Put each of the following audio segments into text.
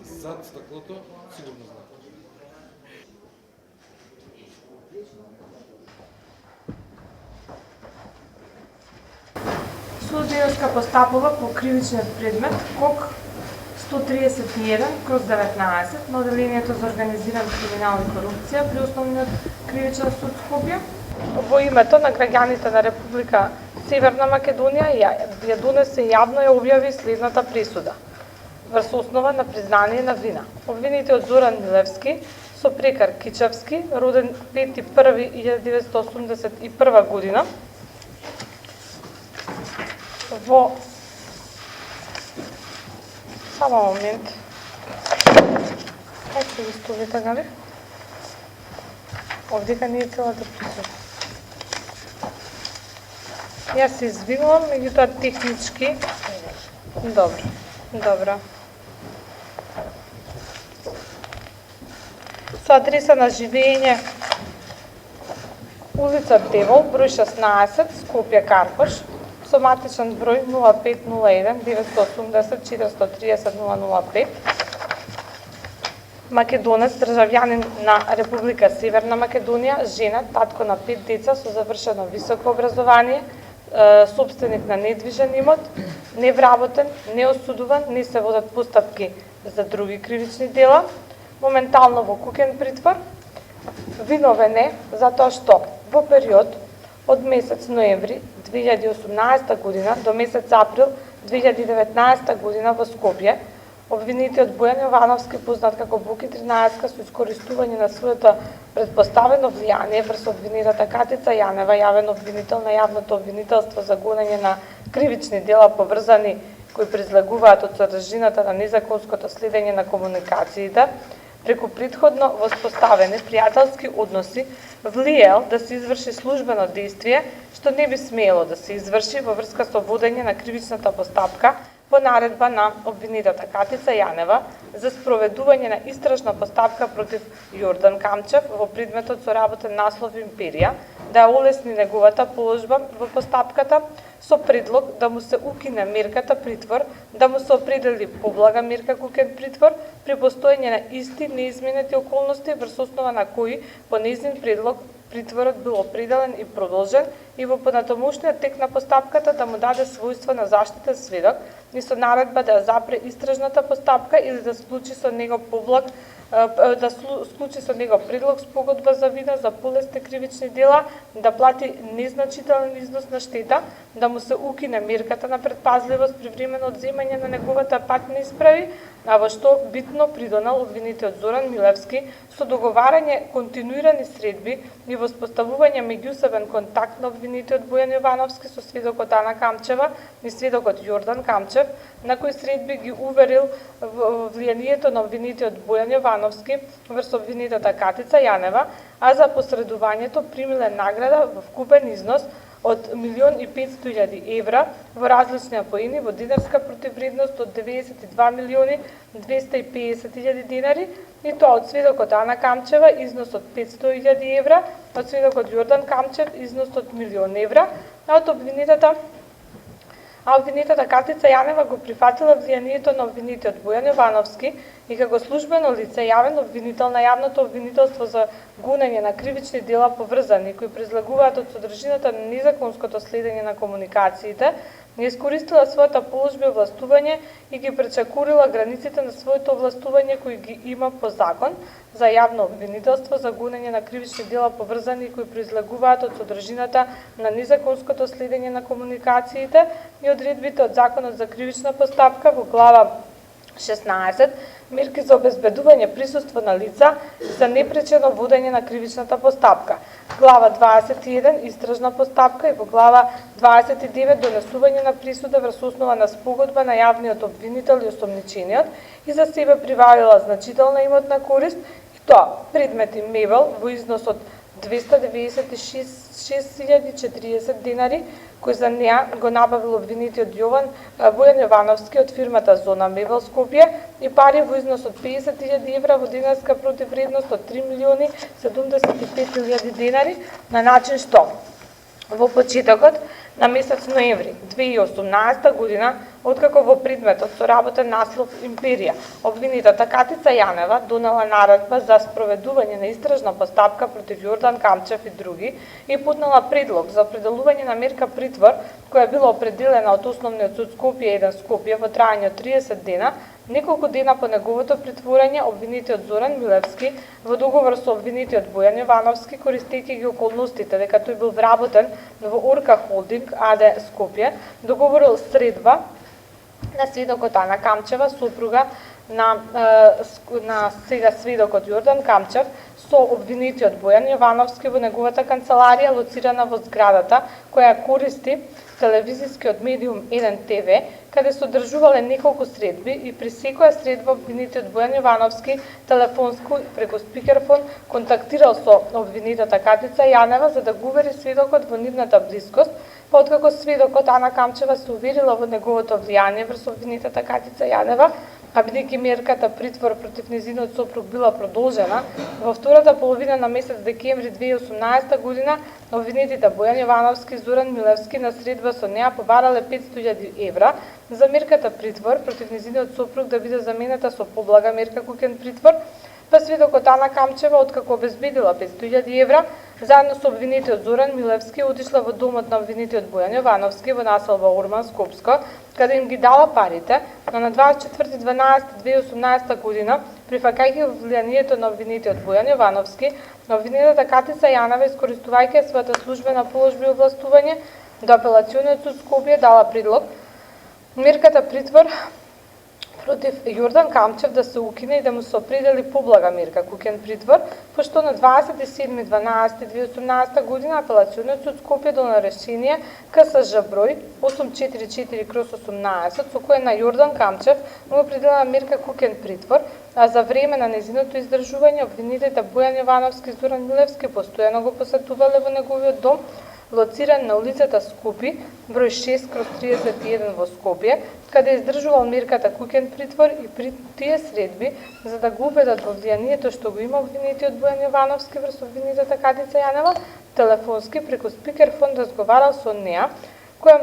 Зад стъклото сигурно знае. Судијска постапува по кривичниот предмет КОК 131/19 на Оделението за организиран криминал и корупција при Основниот кривичен суд Скопје. Во името на граѓаните на Република Северна Македонија ја донесе и јавно ја објави следната пресуда. Врз основа на признание на вина. Обвинетиот Зоран Милевски, сопрекар Кичевски, роден 5.1.1981 година, во само момент. Как се листови така ли? Овдека не е целата присуда. Јас се извинувам, меѓутоа технички. Добро. Со адреса на живење улица Девол, број 16, Скопје Карпош, со матичен број 0501 980 430 005. Македонец, државјанин на Република Северна Македонија, жена, татко на 5 деца со завршено високо образование, собственик на недвижен имот, невработен, неосудуван, не се водат постапки за други кривични дела, моментално во куќен притвор, виновен е затоа што во период од месец ноември 2018 година до месец април 2019 година во Скопје, обвинетиот Бојан Јовановски, познат како Буки 13, со искористување на своето предпоставено влијание врз обвинетата Катица Јанева, јавен обвинител на јавното обвинителство за гонење на кривични дела поврзани кои произлегуваат од содржината на незаконското следење на комуникациите, преку претходно воспоставени пријателски односи, влиел да се изврши службено действие што не би смело да се изврши во врска со водење на кривичната постапка по наредба на обвинетата Катица Јанева за спроведување на истражна постапка против Јордан Камчев во предметот со работен наслов Империја, да ја олесни неговата положба во постапката со предлог да му се укине мерката притвор, да му се определи поблага мерка куќен притвор при постоење на исти неизменети околности врз основа на кои по нејзин предлог притворот бил определен и продолжен и во понатамошниот тек на постапката да му даде својство на заштитен сведок и со наредба да ја запре истражната постапка или да склучи со него предлог спогодба за вина за полесни кривични дела, да плати незначителен износ на штета, да му се укине мерката на предпазливост при времено одземање на неговата патни исправи, а во што битно придонел обвинетиот Зоран Милевски со договарање континуирани средби и воспоставување меѓусебен контакт на обвинетиот Бојан Јовановски со сведокот Ана Камчева и сведокот Јордан Камчев, на кои средби ги уверил влијанието на обвинетиот Бојан Јовановски врз обвинетата Катица Јанева, а за посредувањето примиле награда во вкупен износ од 1.500.000 евра во различни апоини во динарска противвредност од 92.250.000 динари, и тоа од сведокот Ана Камчева износ од 500.000 евра, од сведокот Јордан Камчев износ од 1.000.000 евра, а од обвинетата Катица Јанева го прифатила влијанието на обвинетиот Бојан Јовановски и како службено лице јавен обвинител на јавното обвинителство за гонење на кривични дела поврзани кои произлегуваат од содржината на незаконското следење на комуникациите, не искористила својата положба и овластување и ги пречекорила границите на своето овластување кои ги има по закон за јавно обвинителство за гонење на кривични дела поврзани кои произлегуваат од содржината на незаконското следење на комуникациите и одредбите од Законот за кривична постапка во глава 16 мерки за обезбедување присуство на лица за непречено водење на кривичната постапка, глава 21 истражна постапка и во глава 29 донесување на присуда врз основа на спогодба на јавниот обвинител и осомничениот и за себе прибавила значителна имотна корист, и тоа предмети мебел во износ од 296.040 динари, кој за неа го набавил обвинетиот Бојан Јовановски од фирмата Зона Мебел Скопје и пари во износ од 50.000 евра во динарска противвредност од 3.075.000 динари, на начин што во почетокот на месец ноември 2018 година Откако во предметот со работен наслов Империја, обвинетата Катица Јанева донела наредба за спроведување на истражна постапка против Јордан Камчев и други и путнала предлог за определување на мерка притвор која била определена од Основниот суд Скопје 1 Скопје во траење од 30 дена. Неколку дена по неговото притворање, обвинетиот Зоран Милевски во договор со обвинетиот Бојан Јовановски, користејќи ги околностите дека тој бил вработен во Орка Холдинг АД Скопје, договорил средба на сведокот Ана Камчева, супруга на сега сведокот Јордан Камчев, со обвинетиот Бојан Јовановски во неговата канцеларија, лоцирана во зградата која користи телевизискиот медиум 1 ТВ, каде содржувале неколку средби и при секоја средба обвинетиот Бојан Јовановски телефонско преку спикерфон контактирал со обвинетата Катица Јанева за да го увери сведокот во нивната блискост, па откако сведокот Ана Камчева се уверила во неговото влијание врз обвинетата Катица Јанева, а бидејќи мерката притвор против незиниот сопруг била продолжена, во втората половина на месец декември 2018 година обвинетите Бојан Јовановски и Зоран Милевски на средба со неа побарале 500.000 евра за мерката притвор против незиниот сопруг да биде заменета со поблага мерка куќен притвор, па сведокот Ана Камчева, откако обезбедила 500.000 евра, заедно со обвинетиот Зоран Милевски одишла во домот на обвинетиот Бојан Јовановски во населба Урман, Скопско, каде им ги дала парите, но на 24.12.2018 година, прифакајќи влијанието на обвинетиот Бојан Јовановски, на обвинетата Катица Јанева, искористувајќи својата службена положба и овластување, до апелациониот суд Скопје дала предлог мерката притвор против Јордан Камчев да се укине и да му се определи поблага мерка куќен притвор, пошто на 27.12.2018 година апелациониот суд Скопје донел решение КСЖ број 844/18 со кое на Јордан Камчев му определена мерка куќен притвор, а за време на незиното издржување обвинетите Бојан Јовановски и Зоран Милевски постојано го посетувале во неговиот дом, лоциран на улицата Скопи, број 6/31 во Скопје, каде издржувал мерката куќен притвор и при тие средби, за да го убедат во влијанието што го има обвинетиот Бојан Јовановски врз обвинетата Катица Јанева, телефонски преку спикерфон разговарал со неа, која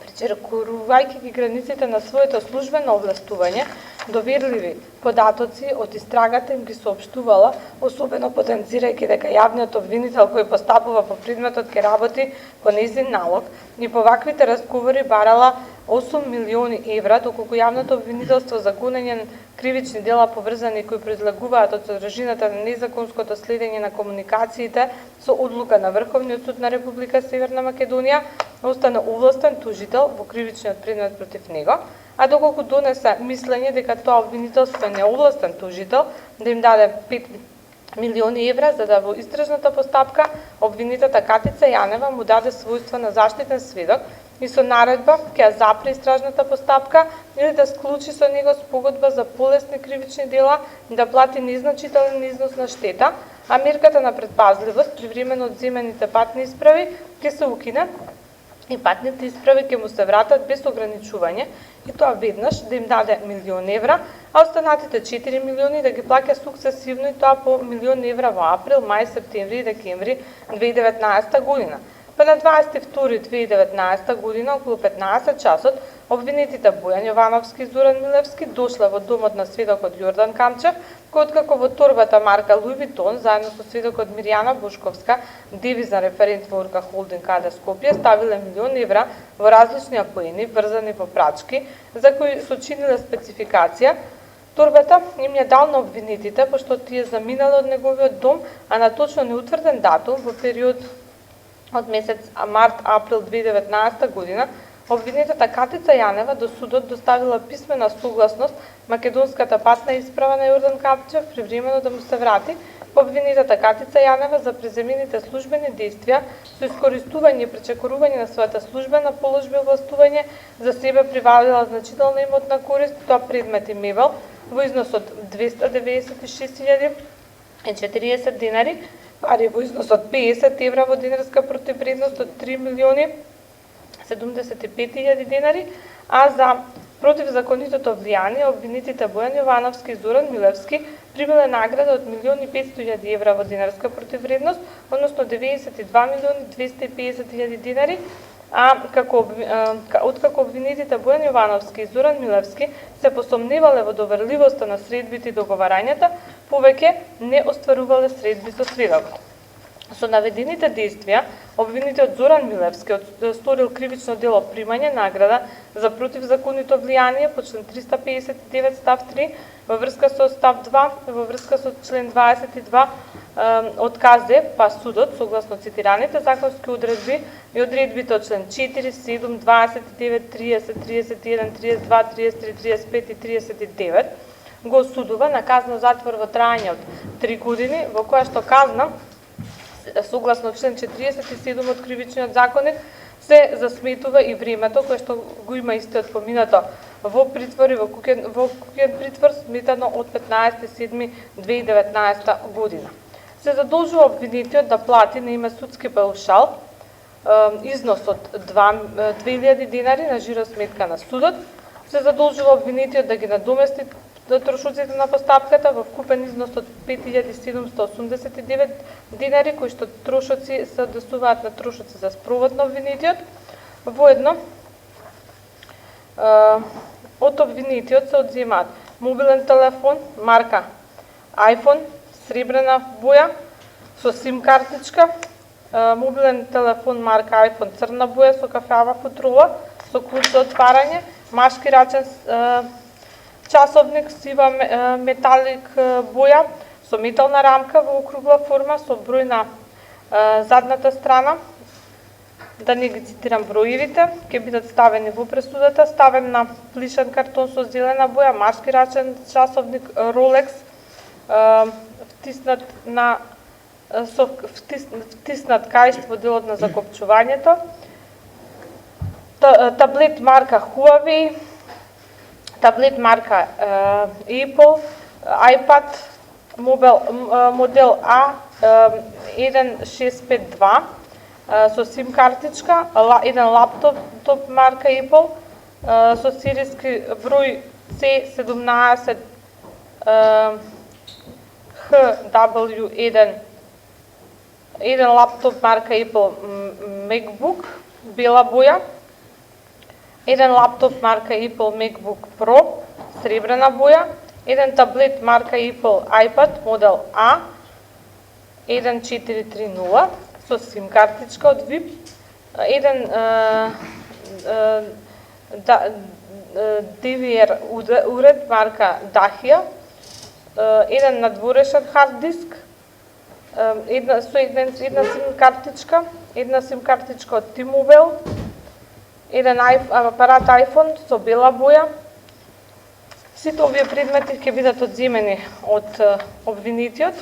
пречекорувајќи ги границите на своето службено овластување, доверливи податоци од истрагата им ги соопштувала, особено потенцирајќи дека јавниот обвинител кој постапува по предметот ке работи по нејзин налог и по ваквите разговори барала 8 милиони евра, доколку јавното обвинителство за гонење кривични дела поврзани кои произлегуваат од содржината на незаконското следење на комуникациите со одлука на Врховниот суд на Република Северна Македонија остана овластен тужител во кривичниот предмет против него, а доколку донесе мислење дека тоа обвинителство е неовластен тужител, да им даде 5 милиони евра за да во истражната постапка обвинетата Катица Јанева му даде својство на заштитен сведок и со наредба ќе ја запре истражната постапка или да склучи со него спогодба за полесни кривични дела и да плати незначителен износ на штета, а мерката на предпазливост при времено одземените патни исправи ќе се укине и патните исправи ќе му се вратат без ограничување, и тоа веднаш да им даде 1 милион евра, а останатите 4 милиони да ги плаќа суксесивно и тоа по 1 милион евра во април, мај, септември и декември 2019 година. Па на 22.2019 година, околу 15 часот, обвинетите Бојан Јовановски и Зоран Милевски дошле во домот на сведокот Јордан Камчев, кој откако во торбата марка Луи Витон, заедно со сведокот Мирјана Бошковска, девизен референт во Орка Холдинг АД Скопје, ставиле 1 милион евра во различни апоени, врзани во прачки, за кои сочиниле спецификација. Торбата им ја дал на обвинетите, пошто тие заминале од неговиот дом, а на точно неутврден датум во период од месец март-април 2019 година, обвинетата Катица Јанева до судот доставила писмена согласност македонската патна исправа на Јордан Камчев привремено да му се врати, обвинетата Катица Јанева за преземените службени действија со искористување и пречекорување на својата службена положба и овластување за себе прибавила значителна имотна корист, тоа предмет имевал во износ од 296.040 динари, пари во износ од 50 евра во динарска противвредност од 3 милиони 75.000 динари, а за противзаконитото влијание обвинетите Бојан Јовановски и Зоран Милевски примиле награда од 1.500.000 евра во динарска противвредност, односно 92.250.000 динари, откако обвинетите Бојан Јовановски и Зоран Милевски се посомневале во доверливоста на средбите и договарањата, повеќе не остварувале средби со сведокот. Со наведените действија, обвинетиот Зоран Милевски сторил кривично дело примање награда за противзаконито влијание по член 359 став 3 во врска со став 2, во врска со член 22 од КЗ, па судот, согласно цитираните законски одредби и одредбите од член 4, 7, 29, 30, 31, 32, 33, 35 и 39, го осудува на казна затвор во трајање од 3 години, во која што казна согласно член 47 од Кривичниот законник, се засметува и времето кое што го има истиот поминато во притвор и во куќен притвор сметано од 15.7.2019 година. Се задолжува обвинетиот да плати на име судски паушал износ од 2000 денари на жиросметка на судот. Се задолжува обвинетиот да ги надомести трошоците на постапката во вкупен износ од 5789 денари, кои што трошоци се однесуваат на трошоци за спровод на обвинетиот. Воедно, од обвинетиот се одземаат мобилен телефон марка iPhone, сребрена боја, со сим картичка, мобилен телефон марка iPhone, црна боја со кафеава футрова, со клуч за отварање, машки рачен часовник сива металик боја со метална рамка во округла форма со број на задната страна. Да не ги цитирам броевите, ќе бидат ставени во пресудата, ставен на плишен картон со зелена боја, машки рачен часовник Rolex, втиснат кајшт во делот на закопчувањето, таблет марка Huawei, таблет марка Apple, iPad модел A1652 со сим картичка, еден лаптоп марка Apple со серијски број C17 HW1, еден лаптоп марка Apple MacBook бела боја, еден лаптоп марка Apple MacBook Pro сребрена боја, еден таблет марка Apple iPad модел A1430 со сим картичка од VIP, еден DVR уред марка Dahia, еден надворешен хард диск, една сим картичка, од T-Mobile, еден апарат iPhone со бела боја. Сите овие предмети ќе бидат одземени од обвинетиот.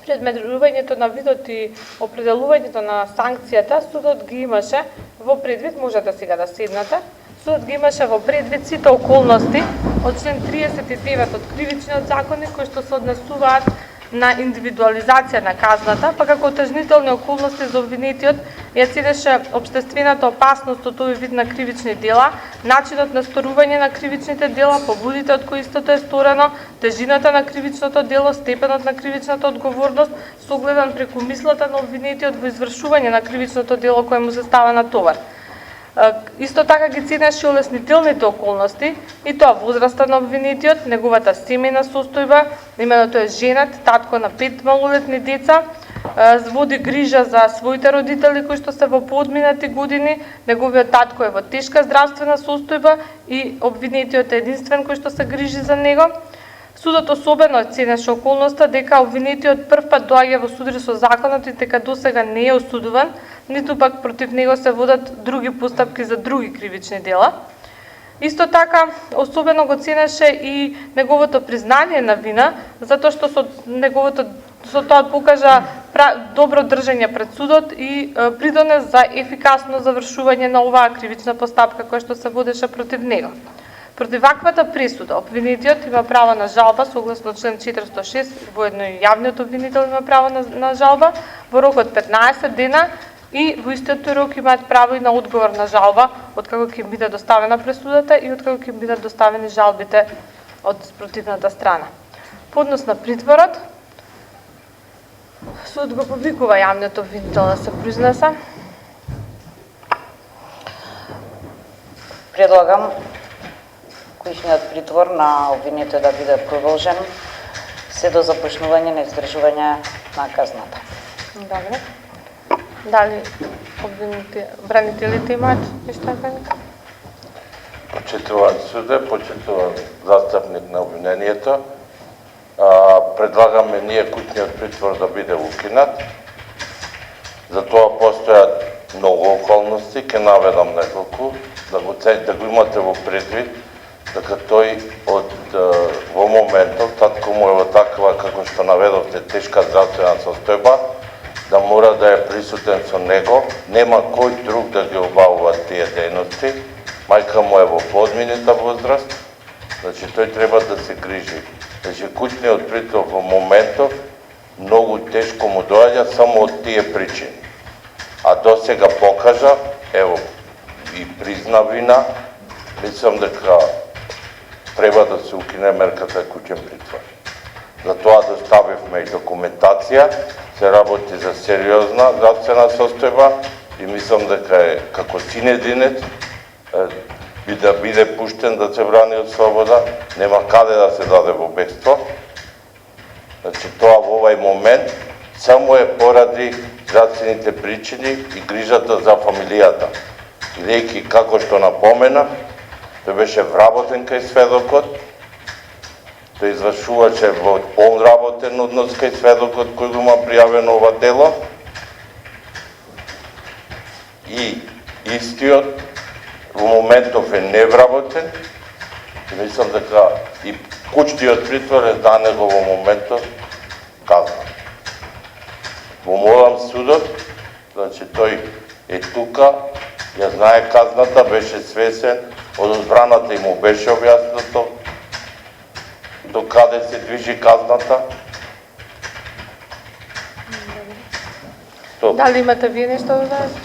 Предметувањето на видот и определувањето на санкцијата, судот ги имаше во предвид, можете сега да седнете, судот ги имаше во предвид сите околности од член 39 од Кривичниот законник, кои што се однесуваат на индивидуализација на казната, па како отежнителни околности за обвинетиот ја ценеше општествената опасност од овој вид на кривични дела, начинот на сторување на кривичните дела, побудите од кои истото е сторено, тежината на кривичното дело, степенот на кривичната одговорност, согледан преку мислата на обвинетиот во извршување на кривичното дело кое му се става на товар. Исто така ги ценеше олеснителните околности, и тоа возраста на обвинетиот, неговата семејна состојба, имено тој е женат, татко на 5 малолетни деца, води грижа за своите родители кои што се во поодминати години, неговиот татко е во тешка здравствена состојба и обвинетиот е единствен кој што се грижи за него. Судот особено ценеше околноста дека обвинетиот првпат доаѓа во судир со законот и дека досега не е осудуван, ниту пак против него се водат други постапки за други кривични дела. Исто така, особено го ценеше и неговото признание на вина, затоа што со тоа покажа добро држање пред судот и придонес за ефикасно завршување на оваа кривична постапка која што се водеше против него. Против ваквата пресуда, обвинетиот има право на жалба согласно член 406, воедно и јавниот обвинител има право на жалба во рок од 15 дена и во истиот рок имаат право и на одговор на жалба откако ќе им биде доставена пресудата и откако ќе им бидат доставени жалбите од спротивната страна. Поднос на притворот, судот го повикува јавниот обвинител да се произнесе. Предлагам куќниот притвор на обвинетиот да биде продолжен се до започнување на издржување на казната. Добре. Дали бранителите имаат нешто да кажат? Почитуван суде, почитуван застапник на обвинението, предлагаме ние куќниот притвор да биде укинат. За тоа постојат многу околности, ќе наведам неколку, да го имате во предвид, дека тој во моментов, татко му е во таква, како што наведовте, тешка здравствена состојба, да мора да е присутен со него, нема кој друг да ги обавува тие дејности, мајка му е во подминита возраст, значи тој треба да се грижи. Значи куќниот притвор во моментов многу тешко му доаѓа само од тие причини. А до сега покажа, ево, и призна вина, мислам дека треба да се укине мерката куќен притвор. Затоа доставивме и документација, се работи за сериозна здравствена состојба и мислам дека е како синединец да биде пуштен да се брани од слобода, нема каде да се даде во бегство. Значи тоа во овај момент само е поради здравствените причини и грижата за фамилијата. Бидејќи, како што напоменав, тој беше вработен кај сведокот, тој извршуваше во повработен однос кај сведокот кој го има пријавено ова дело и истиот во моментов е невработен и мислам дека и куќниот притвор е за него во моментов казна. Помолам судот, значи тој е тука, ја знае казната, беше свесен, од одбраната и му беше објаснато до каде се движи казната. Дали имате вие нешто да кажете?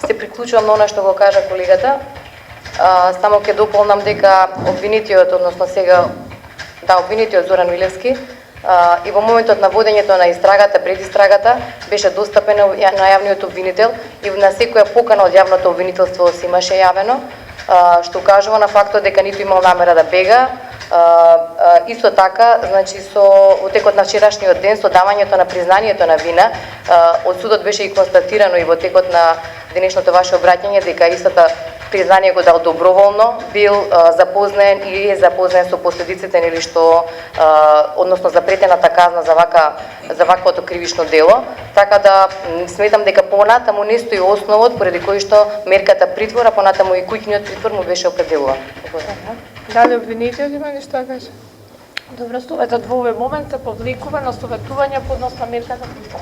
Се приклучувам на она што го кажа колегата. Само ќе дополнам дека обвинетиот, односно сега, обвинетиот Зоран Милевски, и во моментот на водењето на истрагата, пред истрагата, беше достапен на јавниот обвинител и на секоја покана од јавното обвинителство се имаше јавено, што кажува на фактот дека ниту имал намера да бега. Исто така, значи со текот на вчерашниот ден, со давањето на признанието на вина, од судот беше и констатирано и во текот на денешното ваше обраќање дека истата признание го дал доброволно, бил запознаен и е запознаен со последиците нели што односно за претената казна за ваквото кривично дело, така да сметам дека понатаму не стои основот поради кој што мерката притвора, понатаму и куќниот притвор му беше определуван. Дали обвинетиот има нешто да каже? Добро, советот во овој момент се повлекува на советување по однос на мерката притвор.